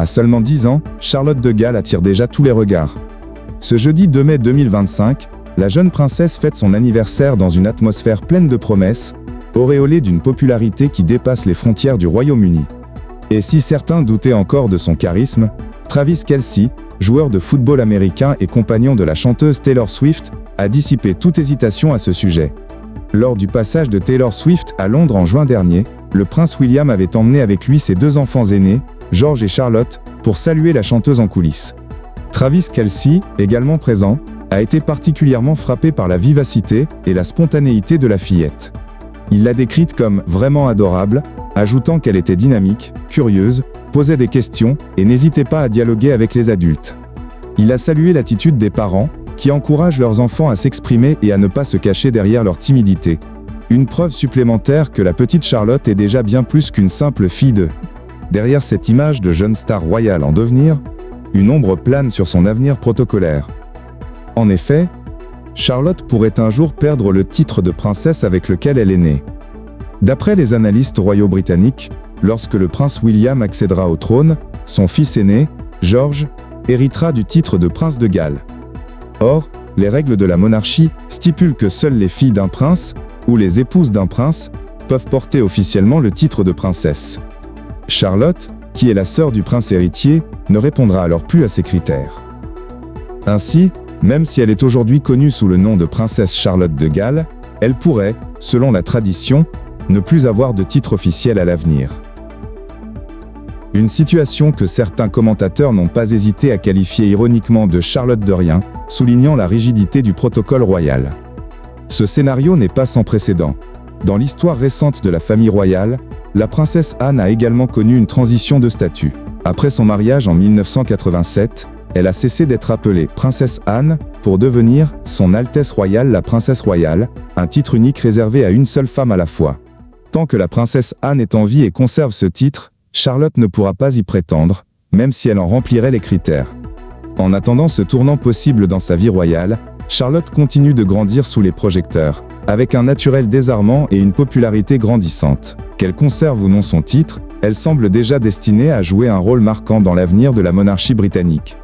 À seulement 10 ans, Charlotte de Galles attire déjà tous les regards. Ce jeudi 2 mai 2025, la jeune princesse fête son anniversaire dans une atmosphère pleine de promesses, auréolée d'une popularité qui dépasse les frontières du Royaume-Uni. Et si certains doutaient encore de son charisme, Travis Kelce, joueur de football américain et compagnon de la chanteuse Taylor Swift, a dissipé toute hésitation à ce sujet. Lors du passage de Taylor Swift à Londres en juin dernier, le prince William avait emmené avec lui ses deux enfants aînés, George et Charlotte, pour saluer la chanteuse en coulisses. Travis Kelce, également présent, a été particulièrement frappé par la vivacité et la spontanéité de la fillette. Il l'a décrite comme « vraiment adorable », ajoutant qu'elle était dynamique, curieuse, posait des questions et n'hésitait pas à dialoguer avec les adultes. Il a salué l'attitude des parents, qui encouragent leurs enfants à s'exprimer et à ne pas se cacher derrière leur timidité. Une preuve supplémentaire que la petite Charlotte est déjà bien plus qu'une simple fille de... Derrière cette image de jeune star royale en devenir, une ombre plane sur son avenir protocolaire. En effet, Charlotte pourrait un jour perdre le titre de princesse avec lequel elle est née. D'après les analystes royaux britanniques, lorsque le prince William accédera au trône, son fils aîné, George, héritera du titre de prince de Galles. Or, les règles de la monarchie stipulent que seules les filles d'un prince, ou les épouses d'un prince, peuvent porter officiellement le titre de princesse. Charlotte, qui est la sœur du prince héritier, ne répondra alors plus à ces critères. Ainsi, même si elle est aujourd'hui connue sous le nom de princesse Charlotte de Galles, elle pourrait, selon la tradition, ne plus avoir de titre officiel à l'avenir. Une situation que certains commentateurs n'ont pas hésité à qualifier ironiquement de Charlotte de rien, soulignant la rigidité du protocole royal. Ce scénario n'est pas sans précédent. Dans l'histoire récente de la famille royale, la princesse Anne a également connu une transition de statut. Après son mariage en 1987, elle a cessé d'être appelée princesse Anne pour devenir Son Altesse royale la princesse royale, un titre unique réservé à une seule femme à la fois. Tant que la princesse Anne est en vie et conserve ce titre, Charlotte ne pourra pas y prétendre, même si elle en remplirait les critères. En attendant ce tournant possible dans sa vie royale, Charlotte continue de grandir sous les projecteurs, avec un naturel désarmant et une popularité grandissante. Qu'elle conserve ou non son titre, elle semble déjà destinée à jouer un rôle marquant dans l'avenir de la monarchie britannique.